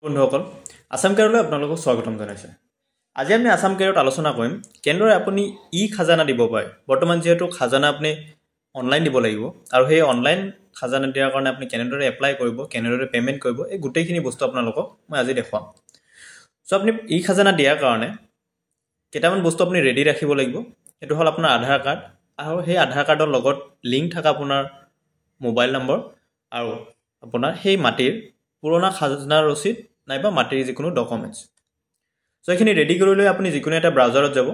বন্ধুসকল আসাম কেয়াৰলৈ আপোনালোকক স্বাগতম জনাইছোঁ। আজি আমি আসাম কেয়াৰত আলোচনা কৰিম কেনেদৰে আপুনি ই খাজানা দিব পাৰে। বৰ্তমান যেহেতু খাজানা আপুনি অনলাইন দিব লাগিব আৰু সেই অনলাইন খাজানা দিয়াৰ কাৰণে আপুনি কেনেদৰে এপ্লাই কৰিব, কেনেদৰে পে'মেণ্ট কৰিব, এই গোটেইখিনি বস্তু আপোনালোকক মই আজি দেখুৱাম। চ' আপুনি ই খাজানা দিয়াৰ কাৰণে কেইটামান বস্তু আপুনি ৰেডি ৰাখিব লাগিব। সেইটো হ'ল আপোনাৰ আধাৰ কাৰ্ড আৰু সেই আধাৰ কাৰ্ডৰ লগত লিংক থকা আপোনাৰ মোবাইল নম্বৰ আৰু আপোনাৰ সেই মাটিৰ পুৰণা খাজনা ৰচিদ নাইবা মাটিৰ যিকোনো ডকুমেণ্টছ। চ' এইখিনি ৰেডি কৰি লৈ আপুনি যিকোনো এটা ব্ৰাউজাৰত যাব।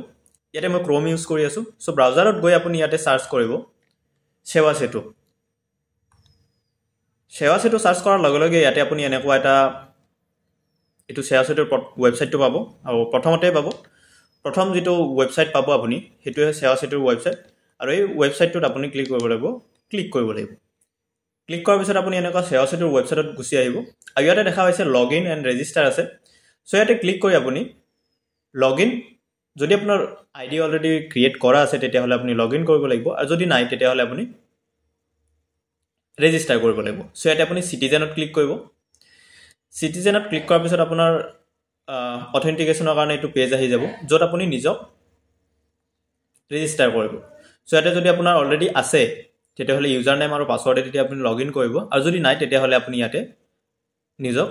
ইয়াতে মই ক্ৰ'ম ইউজ কৰি আছোঁ। চ' ব্ৰাউজাৰত গৈ আপুনি ইয়াতে চাৰ্চ কৰিব সেৱা সেতু। সেৱা সেতু চাৰ্চ কৰাৰ লগে লগে ইয়াতে আপুনি এনেকুৱা এটা এইটো সেৱা সেতুৰ ৱেবছাইটটো পাব আৰু প্ৰথমতে পাব। প্ৰথম যিটো ৱেবছাইট পাব আপুনি সেইটোৱে সেৱা সেতুৰ ৱেবছাইট আৰু এই ৱেবছাইটটোত আপুনি ক্লিক কৰিব লাগিব। ক্লিক কৰাৰ পিছত আপুনি এনেকুৱা সেৱা সেতুৰ ৱেবছাইটত গুচি আহিব আৰু ইয়াতে দেখা হৈছে লগ ইন এণ্ড ৰেজিষ্টাৰ আছে। চ' ইয়াতে ক্লিক কৰি আপুনি লগ ইন, যদি আপোনাৰ আই ডি অলৰেডি ক্ৰিয়েট কৰা আছে তেতিয়াহ'লে আপুনি লগ ইন কৰিব লাগিব আৰু যদি নাই তেতিয়াহ'লে আপুনি ৰেজিষ্টাৰ কৰিব লাগিব। চ' ইয়াতে আপুনি চিটিজেনত ক্লিক কৰিব। চিটিজেনত ক্লিক কৰাৰ পিছত আপোনাৰ অথেণ্টিকেশ্যনৰ কাৰণে এইটো পেজ আহি যাব য'ত আপুনি নিজক ৰেজিষ্টাৰ কৰিব। চ' ইয়াতে যদি আপোনাৰ অলৰেডি আছে তেতিয়াহ'লে ইউজাৰ নেম আৰু পাছৱৰ্ডে তেতিয়া আপুনি লগ ইন কৰিব আৰু যদি নাই তেতিয়াহ'লে আপুনি ইয়াতে নিজক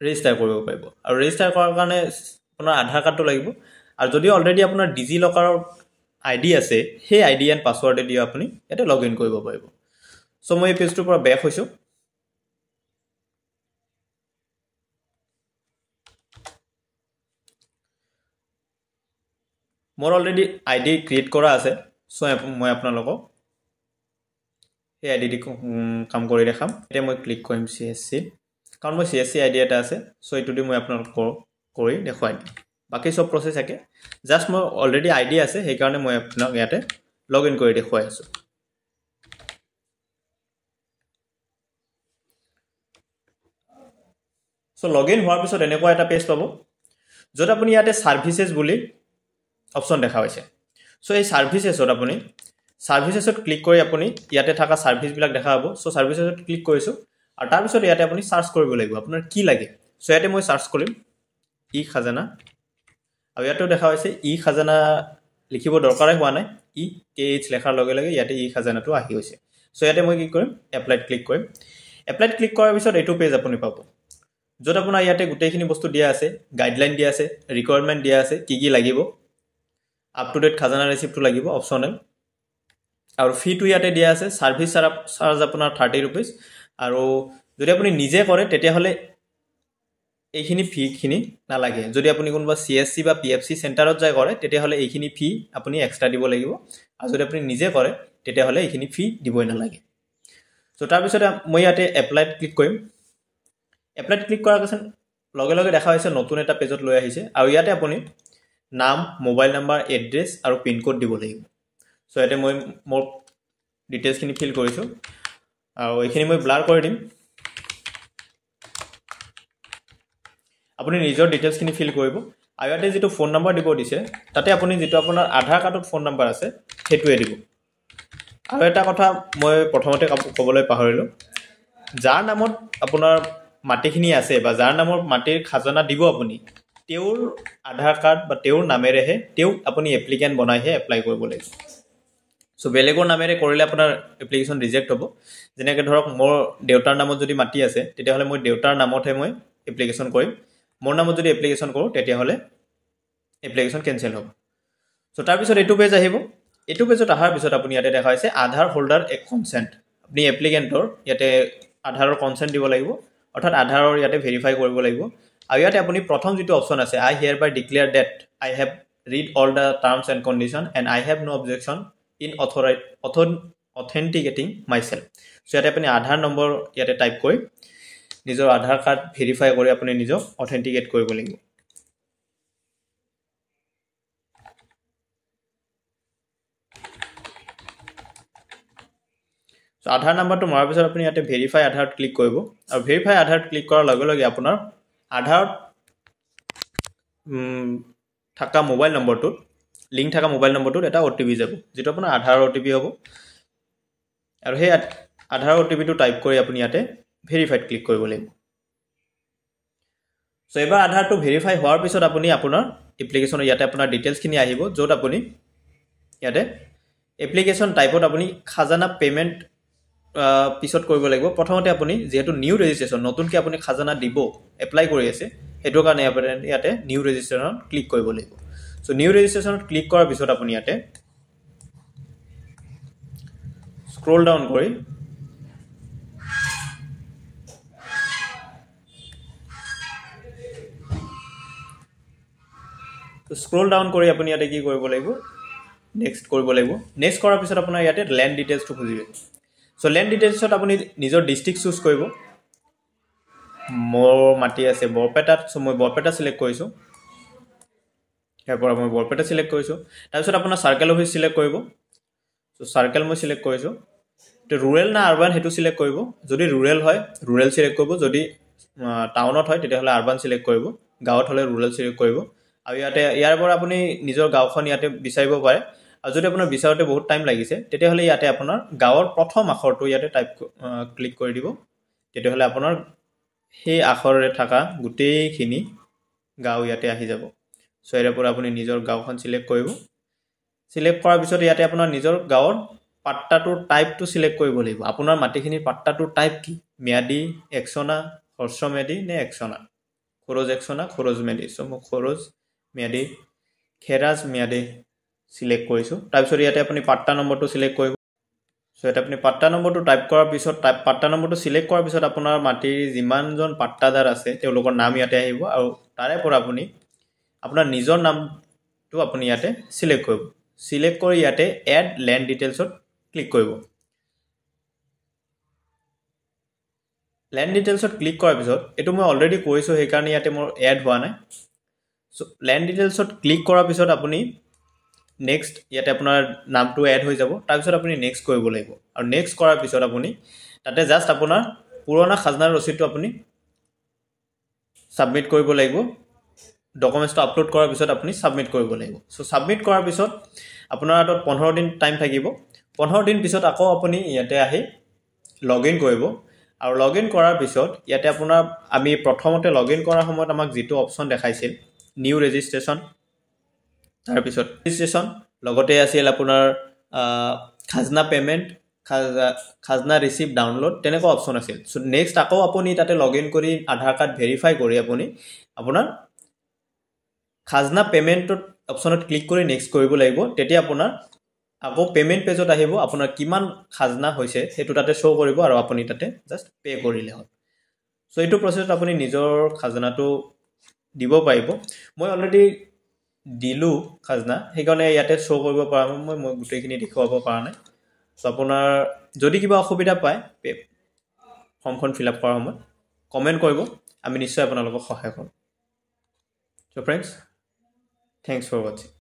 ৰেজিষ্টাৰ কৰিব পাৰিব। আৰু ৰেজিষ্টাৰ কৰাৰ কাৰণে আপোনাৰ আধাৰ কাৰ্ডটো লাগিব আৰু যদি অলৰেডি আপোনাৰ ডিজি লকাৰৰ আই ডি আছে সেই আই ডি এণ্ড পাছৱৰ্ডে দি আপুনি ইয়াতে লগ ইন কৰিব পাৰিব। চ' মই এই পেজটোৰ পৰা বেক হৈছোঁ। মোৰ অলৰেডি আই ডি ক্ৰিয়েট কৰা আছে। চ' মই আপোনালোকক সেই আই ডি দি কাম কৰি দেখাম। এতিয়া মই ক্লিক কৰিম CSC, কাৰণ মই CSC আই ডি এটা আছে। চ' এইটো দি মই আপোনালোকক কৰি দেখুৱাই দিম। বাকী চব প্ৰচেছ একে, জাষ্ট মই অলৰেডি আই ডি আছে সেইকাৰণে মই আপোনাক ইয়াতে লগ ইন কৰি দেখুৱাই আছোঁ। চ' লগ ইন হোৱাৰ পিছত এনেকুৱা এটা পেজ পাব য'ত আপুনি ইয়াতে ছাৰ্ভিচেছ বুলি অপশ্যন দেখা পাইছে। চ' এই ছাৰ্ভিচেছত ক্লিক কৰি আপুনি ইয়াতে থকা ছাৰ্ভিচবিলাক দেখা পাব। চ' ছাৰ্ভিচেছত ক্লিক কৰিছোঁ আৰু তাৰপিছত ইয়াতে আপুনি চাৰ্চ কৰিব লাগিব আপোনাৰ কি লাগে। চ' ইয়াতে মই চাৰ্চ কৰিম ই খাজানা আৰু ইয়াতো দেখা হৈছে ই খাজানা লিখিব দৰকাৰেই হোৱা নাই, EKH লেখাৰ লগে লগে ইয়াতে ই খাজানাটো আহি গৈছে। চ' ইয়াতে মই কি কৰিম, এপ্লাইত ক্লিক কৰিম। এপ্লাইত ক্লিক কৰাৰ পিছত এইটো পেজ আপুনি পাব য'ত আপোনাৰ ইয়াতে গোটেইখিনি বস্তু দিয়া আছে, গাইডলাইন দিয়া আছে, ৰিকুৱাৰমেণ্ট দিয়া আছে, কি কি লাগিব, আপ টু ডেট খাজানা ৰিচিপ্টটো লাগিব অপশ্যনেল আৰু ফিটো ইয়াতে দিয়া আছে। ছাৰ্ভিচ চাৰ্জ আপোনাৰ 30 ৰুপিজ আৰু যদি আপুনি নিজে কৰে তেতিয়াহ'লে এইখিনি ফিখিনি নালাগে। যদি আপুনি কোনোবা CSC বা PFC চেণ্টাৰত যায় কৰে তেতিয়াহ'লে এইখিনি ফি আপুনি এক্সট্ৰা দিব লাগিব আৰু যদি আপুনি নিজে কৰে তেতিয়াহ'লে এইখিনি ফি দিবই নালাগে। চ' তাৰপিছতে মই ইয়াতে এপ্লাইত ক্লিক কৰিম। এপ্লাইত ক্লিক কৰাৰ পিছত লগে লগে দেখা হৈছে নতুন এটা পেজত লৈ আহিছে আৰু ইয়াতে আপুনি নাম, মোবাইল নাম্বাৰ, এড্ৰেছ আৰু পিনক'ড দিব লাগিব। চ' ইয়াতে মই মোৰ ডিটেইলছখিনি ফিল কৰিছোঁ আৰু এইখিনি মই ব্লাৰ কৰি দিম। আপুনি নিজৰ ডিটেইলছখিনি ফিল কৰিব আৰু ইয়াতে যিটো ফোন নম্বৰ দিব দিছে তাতে আপুনি যিটো আপোনাৰ আধাৰ কাৰ্ডত ফোন নম্বৰ আছে সেইটোৱে দিব। আৰু এটা কথা মই প্ৰথমতে ক'বলৈ পাহৰিলোঁ, যাৰ নামত আপোনাৰ মাটিখিনি আছে বা যাৰ নামৰ মাটিৰ খাজানা দিব আপুনি তেওঁৰ আধাৰ কাৰ্ড বা তেওঁৰ নামেৰেহে তেওঁক আপুনি এপ্লিকেণ্ট বনাইহে এপ্লাই কৰিব লাগিব। চ' বেলেগৰ নামেৰে কৰিলে আপোনাৰ এপ্লিকেশ্যন ৰিজেক্ট হ'ব। যেনেকৈ ধৰক মোৰ দেউতাৰ নামত যদি মাটি আছে তেতিয়াহ'লে মই দেউতাৰ নামতহে মই এপ্লিকেশ্যন কৰিম। মোৰ নামত যদি এপ্লিকেশ্যন কৰোঁ তেতিয়াহ'লে এপ্লিকেশ্যন কেঞ্চেল হ'ব। চ' তাৰপিছত এইটো পেজ আহিব। এইটো পেজত অহাৰ পিছত আপুনি ইয়াতে দেখা হৈছে আধাৰ হোল্ডাৰ এক কনচেণ্ট। আপুনি এপ্লিকেণ্টৰ ইয়াতে আধাৰৰ কনচেণ্ট দিব লাগিব, অৰ্থাৎ আধাৰৰ ইয়াতে ভেৰিফাই কৰিব লাগিব। আৰু ইয়াতে আপুনি প্ৰথম যিটো অপশ্যন আছে I hereby declare that I have read all the terms and condition and I have no' objection in authenticating my self. So' ইয়াতে আপুনি আধাৰ নম্বৰ ইয়াতে টাইপ কৰি নিজৰ আধাৰ কাৰ্ড ভেৰিফাই কৰি আপুনি নিজক অথেণ্টিকেট কৰিব লাগিব। চ' আধাৰ নাম্বাৰটো মৰাৰ পিছত আপুনি ইয়াতে ভেৰিফাই আধাৰত ক্লিক কৰিব আৰু ভেৰিফাই আধাৰত ক্লিক কৰাৰ লগে লগে আপোনাৰ আধাৰত থকা মোবাইল নম্বৰটোত লিংক থকা মোবাইল নম্বৰটোত এটা OTP যাব, যিটো আপোনাৰ আধাৰৰ OTP হ'ব আৰু সেই আধাৰৰ OTPটো টাইপ কৰি আপুনি ইয়াতে ভেৰিফাইড ক্লিক কৰিব লাগিব। সো এবাৰ আধাৰটো ভেৰিফাই হোৱাৰ পিছত আপুনি আপোনাৰ এপ্লিকেশ্যনৰ ইয়াতে আপোনাৰ ডিটেইলছখিনি আহিব য'ত আপুনি ইয়াতে এপ্লিকেশ্যন টাইপত আপুনি খাজানা পে'মেণ্ট পিছত কৰিব লাগিব প্ৰথমতে আপুনি যেহেতু নিউ ৰেজিষ্ট্ৰেশ্যন নতুনকৈ আপুনি খাজানা দিব এপ্লাই কৰি আছে সেইটো কাৰণে আপুনি ইয়াতে নিউ ৰেজিষ্ট্ৰেশ্যনত ক্লিক কৰিব লাগিব সো নিউ ৰেজিষ্ট্ৰেশ্যনত ক্লিক কৰাৰ পিছত আপুনি ইয়াতে স্ক্ৰল ডাউন কৰি স্ক্ৰল ডাউন কৰি আপুনি ইয়াতে কি কৰিব লাগিব নেক্সট কৰিব লাগিব নেক্সট কৰাৰ পিছত আপোনাৰ ইয়াতে ল্যান্ড ডিটেইলছটো খুজিব সো ল্যান্ড ডিটেইলছত আপুনি নিজৰ ডিস্ট্ৰিক্ট চুজ কৰিব মোৰ মাটি আছে বৰপেটাত সো মই বৰপেটা সিলেক্ট কৰিছো ইয়াৰ পৰা মই বৰপেটা সিলেক্ট কৰিছো তাৰ পিছত আপোনাৰ সাৰ্কেল অফিস সিলেক্ট কৰিব সো সাৰ্কেল মই সিলেক্ট কৰিছো তো ৰুৰেল না আৰবান হেতু সিলেক্ট কৰিব যদি ৰুৰেল হয় ৰুৰেল সিলেক্ট কৰিব যদি টাউনত হয় তেতিয়া হলে আৰবান সিলেক্ট কৰিব গাঁৱত হলে ৰুৰেল সিলেক্ট কৰিব আৰু ইয়াৰ পৰা আপুনি নিজৰ গাঁওখন ইয়াতে বিচাৰিব পাৰে আৰু যদি আপোনাৰ বিচাৰোতে বহুত টাইম লাগিছে তেতিয়া হলে ইয়াতে আপোনাৰ গাঁৱৰ প্ৰথম আখৰটো ইয়াতে টাইপ ক্লিক কৰি দিব তেতিয়া হলে আপোনাৰ সেই আখৰৰে থকা গোটেইখিনি গাঁও ইয়াতে আহি যাব সো ইয়াৰ পৰা আপুনি নিজৰ গাঁওখন সিলেক্ট কৰিব সিলেক্ট কৰাৰ পিছত ইয়াতে আপোনাৰ নিজৰ গাঁৱৰ পাট্টাটোৰ টাইপটো সিলেক্ট কৰিব লাগিব আপোনাৰ মাটিখিনিৰ পাট্টাটোৰ টাইপ কি ম্যাদি একছনা হৰ্ষম্যাদি নে একছনা খৰজ একছনা খৰজ ম্যাদি সো মই খৰজ ম্যাদি খেৰাজ ম্যাদি সিলেক্ট কৰিছো তাৰ পিছত ইয়াতে আপুনি পাট্টা নম্বৰটো সিলেক্ট কৰিব সো এটা আপুনি পাট্টা নম্বৰটো টাইপ কৰাৰ পিছত পাট্টা নম্বৰটো সিলেক্ট কৰাৰ পিছত আপোনাৰ মাটিৰ যিমানজন পাট্টাদাৰ আছে তেওঁলোকৰ নাম ইয়াতে আহিব আৰু তাৰে পৰা আপুনি আপোনাৰ নিজৰ নামটো আপুনি ইয়াতে সিলেক্ট কৰিব সিলেক্ট কৰি ইয়াতে এড ল্যান্ড ডিটেইলছত ক্লিক কৰিব ল্যান্ড ডিটেইলছত ক্লিক কৰাৰ পিছত এটো মই অলৰেডি কৈছো সেই কাৰণে ইয়াতে মোৰ এড হোৱা নাই সো ল্যান্ড ডিটেইলছত ক্লিক কৰাৰ পিছত আপুনি নেক্সট ইয়াতে আপোনাৰ নামটো এড হৈ যাব তাৰ পিছত আপুনি নেক্সট কৰিব লাগিব আৰু নেক্সট কৰাৰ পিছত আপুনি তাতে জাস্ট আপোনাৰ পুৰণা খাজনাৰ ৰচিদটো আপুনি সাবমিট কৰিব লাগিব ডকুমেন্টটো আপলোড কৰাৰ পিছত আপুনি সাবমিট কৰিব লাগিব সো সাবমিট কৰাৰ পিছত আপোনাৰ হাতত 15 দিন টাইম থাকিব 15 দিন পিছত আকৌ আপুনি ইয়াতে আহি লগইন কৰিব আৰু লগইন কৰাৰ পিছত ইয়াতে আপোনাৰ আমি প্ৰথমতে লগইন কৰাৰ সময়ত আমাক যেটো অপচন দেখাইছিল নিউ ৰেজিষ্ট্ৰেশ্যন তাৰ পিছত ৰেজিষ্ট্ৰেশ্যন লগতে আছিল আপোনাৰ খাজনা পেমেন্ট খাজনা ৰিসিভ ডাউনলোড তেনেকুৱা অপচন আছিল সো নেক্সট আকৌ আপুনি তাতে লগইন কৰি আধাৰ কাৰ্ড ভেৰিফাই কৰি আপুনি আপোনাৰ খাজনা পেমেন্টত অপচনত ক্লিক কৰি নেক্সট কৰিব লাগিব তেতিয়া আপোনাৰ আকৌ পেমেন্ট পেজত আহিব আপোনাৰ কিমান খাজনা হৈছে হেতু তাতে শো কৰিব আৰু আপুনি তাতে জাস্ট পে কৰিলে হ'ল সো এইটো প্ৰসেছত আপুনি নিজৰ খাজনাটো দিব পাৰিব মই অলৰেডি দিলু খাজনা হেগনে ইয়াতে শো কৰিব পৰা মই গুটেইখিনি দেখুৱাব পৰা নাই সো আপোনাৰ যদি কিবা অসুবিধা পায় ফৰ্মখন ফিল আপ কৰাৰ সময়ত কমেন্ট কৰিব আমি নিশ্চয় আপোনালোকক সহায় কৰিম so friends Thanks for watching.